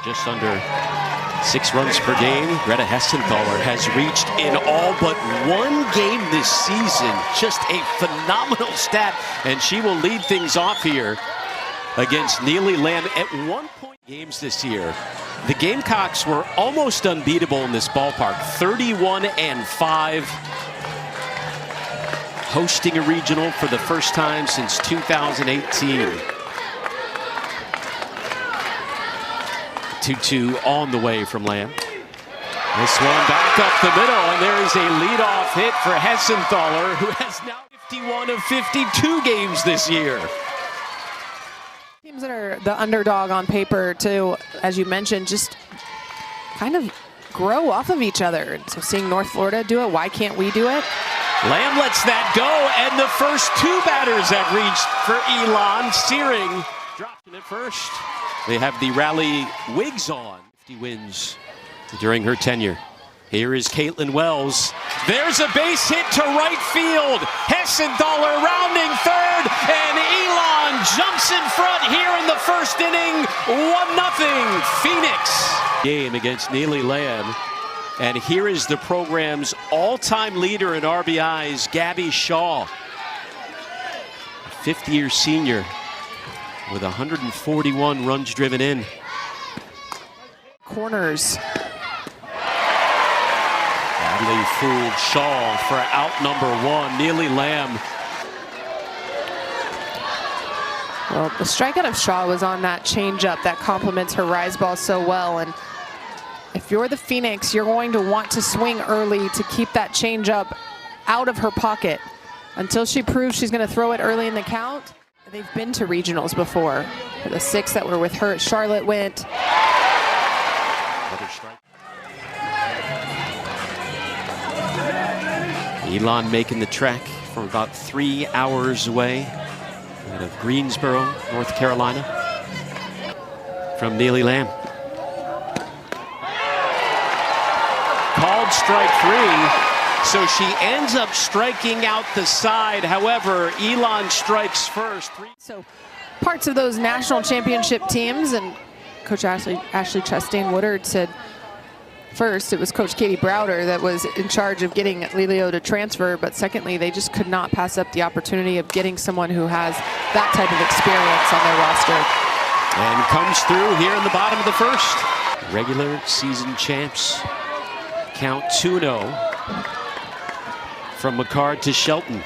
just under 6 runs per game. Greta Hessenthaler has reached in all but 1 game this season. Just a phenomenal stat, and she will lead things off here against Neely Lamb at 1 point games this year. The Gamecocks were almost unbeatable in this ballpark, 31-5. Hosting a regional for the first time since 2018. 2-2 on the way from Lamb. This one back up the middle, and there is a leadoff hit for Hessenthaler, who has now 51 of 52 games this year. Teams that are the underdog on paper, too, as you mentioned, just kind of grow off of each other. So seeing North Florida do it, why can't we do it? Lamb lets that go, and the first 2 batters have reached for Elon. Searing dropping at first. They have the rally wigs on. 50 wins during her tenure. Here is Caitlin Wells. There's a base hit to right field. Hessenthaler rounding third, and Elon jumps in front here in the first inning. 1-0 Phoenix. Game against Neely Lamb. And here is the program's all-time leader in RBIs, Gabby Shaw. A 5th-year senior with 141 runs driven in. Corners. Badly fooled Shaw for out number 1. Neely Lamb. Well, the strikeout of Shaw was on that changeup that complements her rise ball so well. And if you're the Phoenix, you're going to want to swing early to keep that changeup out of her pocket until she proves she's going to throw it early in the count. They've been to regionals before. The 6 that were with her at Charlotte went. Another strike. Elon making the trek from about 3 hours away out of Greensboro, North Carolina, from Neely Lamb. Called strike 3, so she ends up striking out the side. However, Elon strikes first. So parts of those national championship teams, and Coach Ashley Chastain Woodard said first it was Coach Katie Browder that was in charge of getting Lelio to transfer, but secondly, they just could not pass up the opportunity of getting someone who has that type of experience on their roster. And comes through here in the bottom of the first. Regular season champs. Count 2-0 from McCard to Shelton.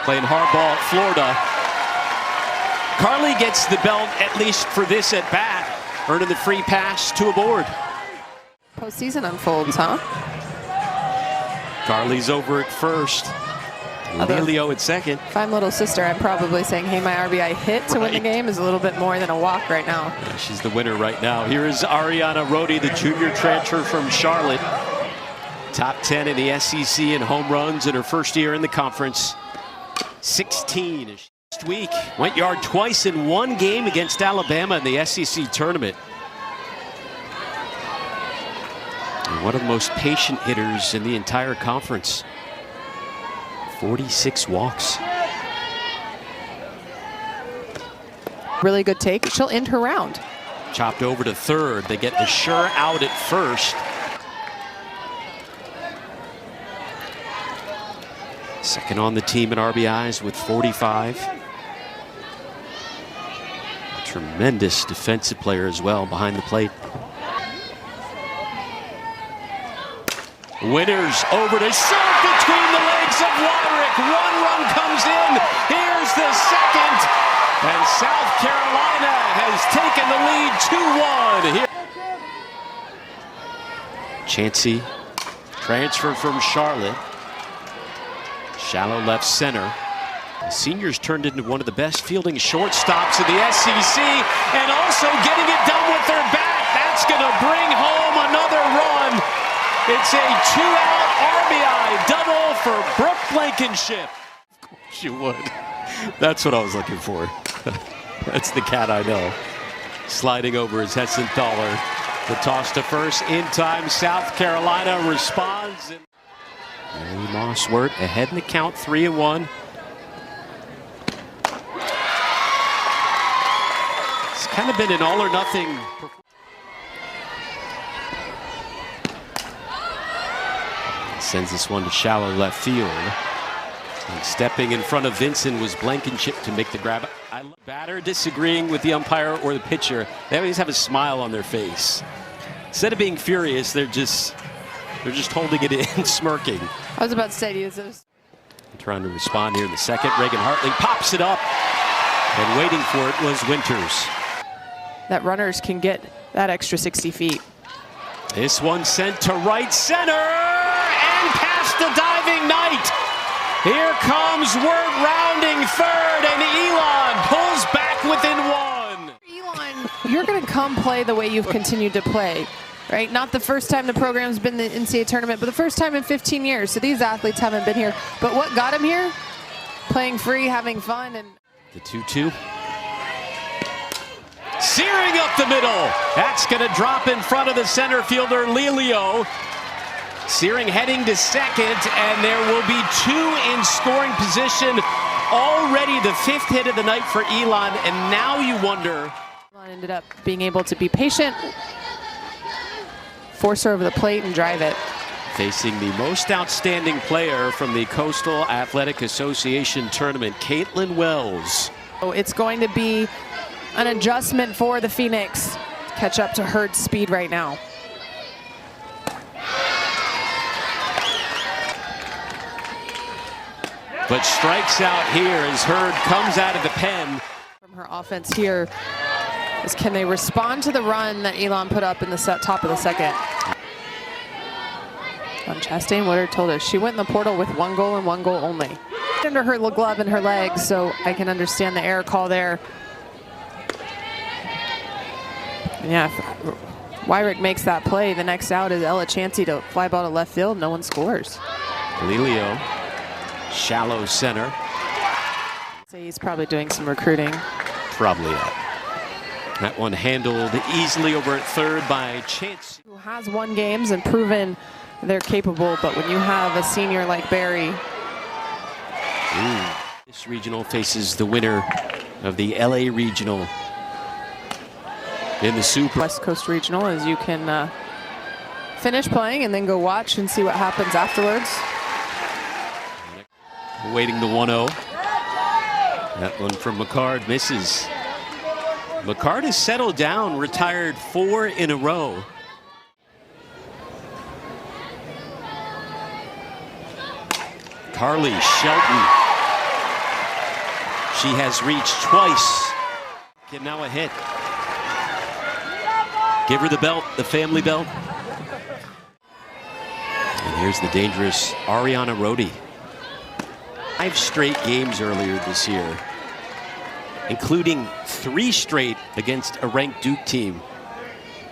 Playing hardball at Florida. Carly gets the belt, at least for this at bat, earning the free pass to a board. Postseason unfolds, huh? Carly's over at first. Lelio at second. If I'm little sister, I'm probably saying, hey, my RBI hit to win the game is a little bit more than a walk right now. Yeah, she's the winner right now. Here is Ariana Rodi, the junior transfer from Charlotte. Top 10 in the SEC in home runs in her first year in the conference. 16 last week. Went yard twice in 1 game against Alabama in the SEC tournament. And one of the most patient hitters in the entire conference. 46 walks. Really good take. She'll end her round. Chopped over to third. They get the sure out at first. Second on the team in RBIs with 45. A tremendous defensive player as well behind the plate. Winners over to short between the legs of Wyrick. 1 run comes in. Here's the second. And South Carolina has taken the lead 2-1 here. Chansey, transfer from Charlotte. Shallow left center. The seniors turned into one of the best fielding shortstops in the SEC, and also getting it done with their bat. That's going to bring home another run. It's a 2-out RBI double for Brooke Blankenship. Of course you would. That's what I was looking for. That's the cat I know. Sliding over is Hessenthaler. The toss to first in time. South Carolina responds. Mary Mossworth ahead in the count, 3-1. It's kind of been an all or nothing. Sends this one to shallow left field. And stepping in front of Vincent was Blankenship to make the grab. I love batter disagreeing with the umpire or the pitcher. They always have a smile on their face. Instead of being furious, they're just holding it in, smirking. I was about to say to you this. Trying to respond here in the second. Reagan Hartley pops it up, and waiting for it was Winters. That runners can get that extra 60 feet. This one sent to right center and past the diving Knight. Here comes Wirt rounding third, and Elon pulls back within one. Elon, you're going to come play the way you've continued to play, right? Not the first time the program's been in the NCAA tournament, but the first time in 15 years. So these athletes haven't been here. But what got him here? Playing free, having fun. And the 2-2. Searing up the middle. That's going to drop in front of the center fielder, Lelio. Searing heading to second, and there will be two in scoring position. Already the fifth hit of the night for Elon, and now you wonder. Elon ended up being able to be patient, force her over the plate, and drive it. Facing the most outstanding player from the Coastal Athletic Association tournament, Caitlin Wells. So it's going to be an adjustment for the Phoenix to catch up to Hurd's speed right now. But strikes out here as Hurd comes out of the pen. From her offense here is, can they respond to the run that Elon put up in the top of the second? Chastain Woodard told us she went in the portal with 1 goal and 1 goal only. Under her glove and her legs, so I can understand the error call there. Yeah, if Wyrick makes that play, the next out is Ella Chansey to fly ball to left field. No one scores. Lelio, shallow center. So he's probably doing some recruiting. Probably not. That one handled easily over at third by Chance. Who has won games and proven they're capable, but when you have a senior like Barry. This regional faces the winner of the LA Regional in the Super. West Coast Regional, as you can finish playing and then go watch and see what happens afterwards. Waiting the 1-0. That one from McCard misses. McCard has settled down, retired 4 in a row. Carly Shelton. She has reached twice. And now a hit. Give her the belt, the family belt. And here's the dangerous Ariana Rodi. 5 straight games earlier this year, including 3 straight against a ranked Duke team.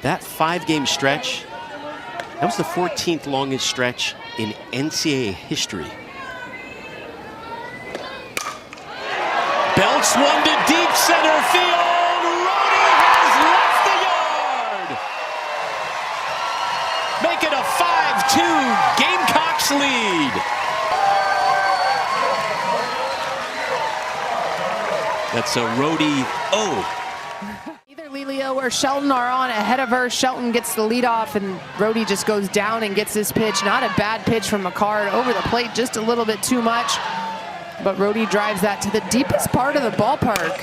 That 5-game stretch, that was the 14th longest stretch in NCAA history. Belts one to deep center field. Rodi has left the yard. Make it a 5-2 Gamecocks lead. That's a Rodi O. Either Lelio or Shelton are on ahead of her. Shelton gets the lead off, and Rodi just goes down and gets this pitch. Not a bad pitch from McCard. Over the plate just a little bit too much. But Rodi drives that to the deepest part of the ballpark.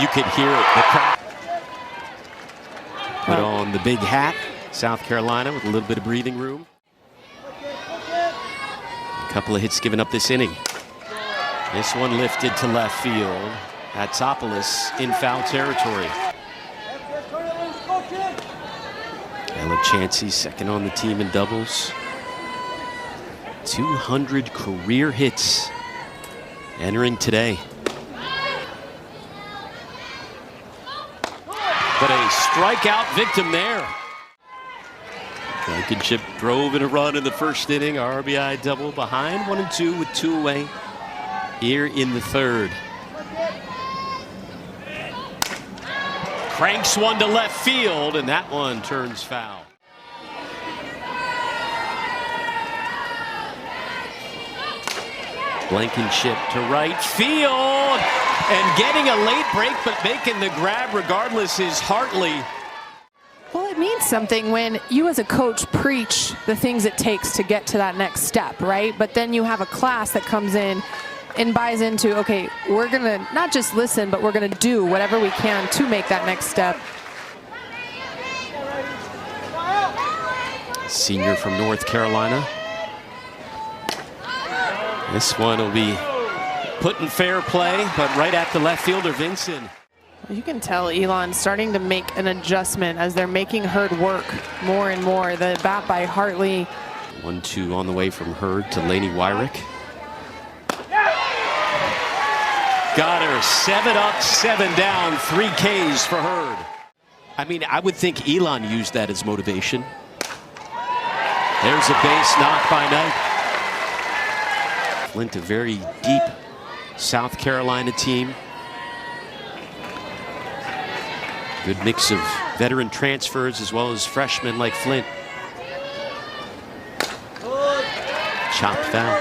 You could hear it. The crowd put on the big hat. South Carolina with a little bit of breathing room. A couple of hits given up this inning. This one lifted to left field. Hatsopoulos in foul territory. Ella Chansey second on the team in doubles. 200 career hits entering today. But a strikeout victim there. Blankenship drove in a run in the first inning. RBI double behind 1-2 with 2 away here in the third. Cranks one to left field, and that one turns foul. Blankenship to right field. And getting a late break, but making the grab regardless is Hartley. Well, it means something when you as a coach preach the things it takes to get to that next step, right? But then you have a class that comes in and buys into, okay, we're going to not just listen, but we're going to do whatever we can to make that next step. Senior from North Carolina. This one will be put in fair play, but right at the left fielder, Vincent. You can tell Elon's starting to make an adjustment as they're making Hurd work more and more. The bat by Hartley. 1-2 on the way from Hurd to Laney Wyrick. Got her 7 up, 7 down, 3 Ks for Hurd. I mean, I would think Elon used that as motivation. There's a base knock by Knight. Flint, a very deep South Carolina team. Good mix of veteran transfers as well as freshmen like Flint. Chopped foul.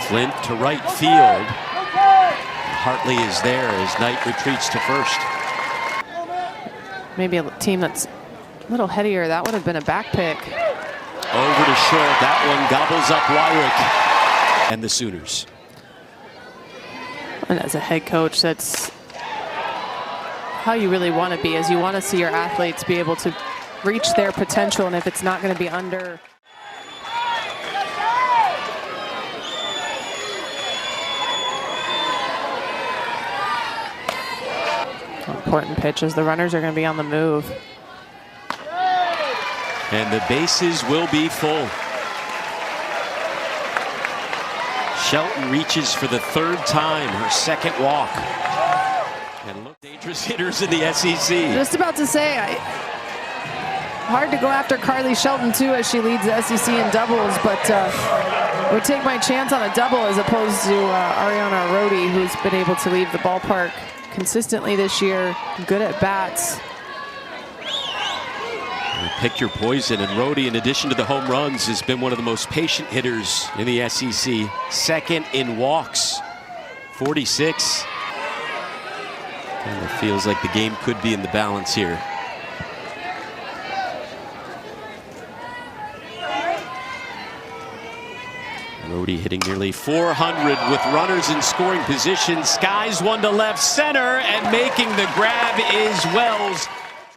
Flint to right field. Hartley is there as Knight retreats to first. Maybe a team that's a little headier. That would have been a back pick. Over to short. That one gobbles up Wyrick and the Sooners. And as a head coach, that's how you really want to be, is you want to see your athletes be able to reach their potential, and if it's not going to be under. Important pitch as the runners are going to be on the move. And the bases will be full. Shelton reaches for the 3rd time, her 2nd walk. And look, dangerous hitters in the SEC. Just about to say, hard to go after Carly Shelton too, as she leads the SEC in doubles, but would take my chance on a double as opposed to Ariana Rhodey, who's been able to leave the ballpark consistently this year. Good at bats. Pick your poison, and Rhodey, in addition to the home runs, has been one of the most patient hitters in the SEC. 2nd in walks, 46. Kind of feels like the game could be in the balance here. Rhodey hitting nearly 400 with runners in scoring position. Skies one to left center, and making the grab is Wells.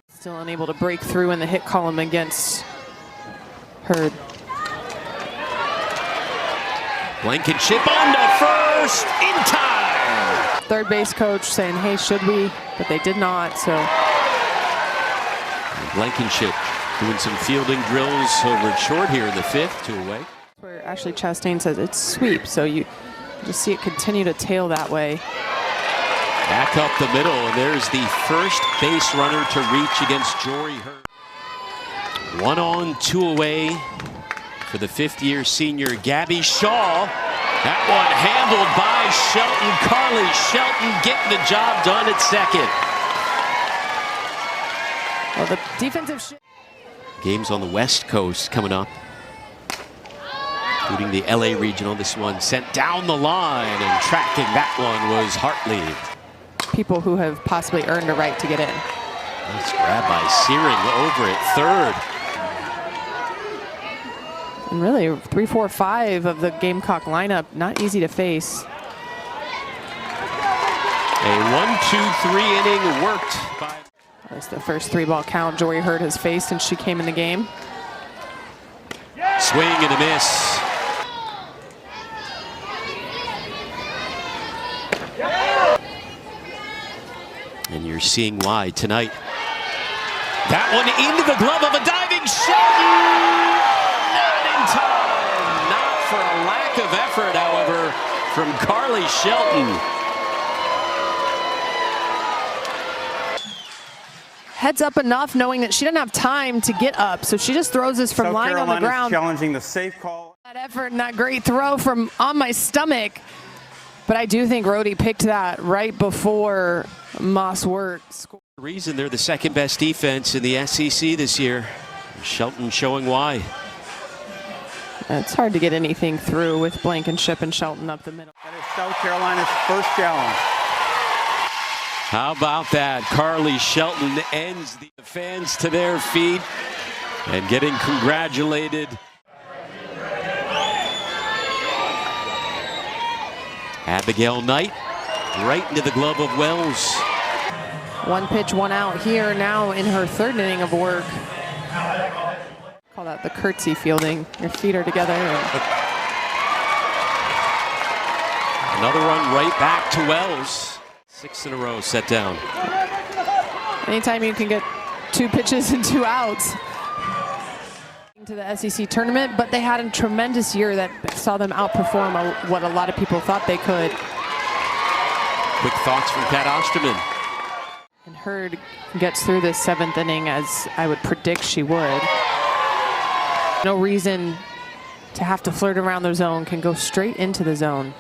Still unable to break through in the hit column against Hurd. Blankenship on to first in time. Third base coach saying, hey, should we? But they did not, so. Blankenship doing some fielding drills over at short here in the 5th, 2 away. Where Ashley Chastain says it's sweep, so you just see it continue to tail that way. Back up the middle, and there's the first base runner to reach against Jory Hurd. 1 on, 2 away for the 5th-year senior Gabby Shaw. That one handled by Shelton. Carly Shelton getting the job done at 2nd. Well, the defensive games on the West Coast coming up, including the LA Regional. This one sent down the line, and tracking that one was Hartley. People who have possibly earned a right to get in. Nice grab by Searing over at 3rd. And really, 3, 4, 5 of the Gamecock lineup, not easy to face. A 1-2-3 inning worked by. That's the first 3-ball count Jory Hurd has faced since she came in the game. Swing and a miss. And you're seeing why tonight. That one into the glove of a diving Shelton. Not in time. Not for a lack of effort, however, from Carly Shelton. Heads up enough, knowing that she didn't have time to get up, so she just throws this from lying on the ground. Challenging the safe call. That effort and that great throw from on my stomach. But I do think Rhodey picked that right before Moss worked. The reason they're the 2nd best defense in the SEC this year. Shelton showing why. It's hard to get anything through with Blankenship and Shelton up the middle. That is South Carolina's first challenge. How about that? Carly Shelton ends the fans to their feet and getting congratulated. Abigail Knight right into the glove of Wells. One pitch, one out here now in her third inning of work. Call that the curtsy fielding. Your feet are together. Another run right back to Wells. 6 in a row set down. Anytime you can get 2 pitches and 2 outs to the SEC tournament, but they had a tremendous year that saw them outperform what a lot of people thought they could. Quick thoughts from Kat Osterman. And Hurd gets through this 7th inning as I would predict she would. No reason to have to flirt around the zone, can go straight into the zone.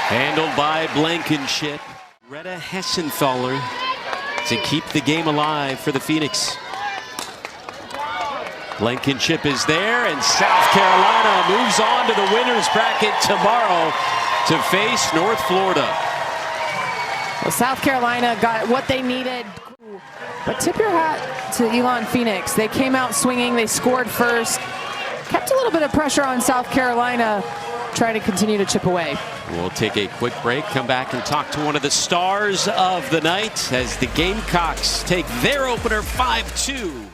Handled by Blankenship. Retta Hessenthaler to keep the game alive for the Phoenix. Blankenship is there, and South Carolina moves on to the winner's bracket tomorrow to face North Florida. Well, South Carolina got what they needed. But tip your hat to Elon Phoenix. They came out swinging, they scored first, kept a little bit of pressure on South Carolina, trying to continue to chip away. We'll take a quick break, come back and talk to one of the stars of the night as the Gamecocks take their opener 5-2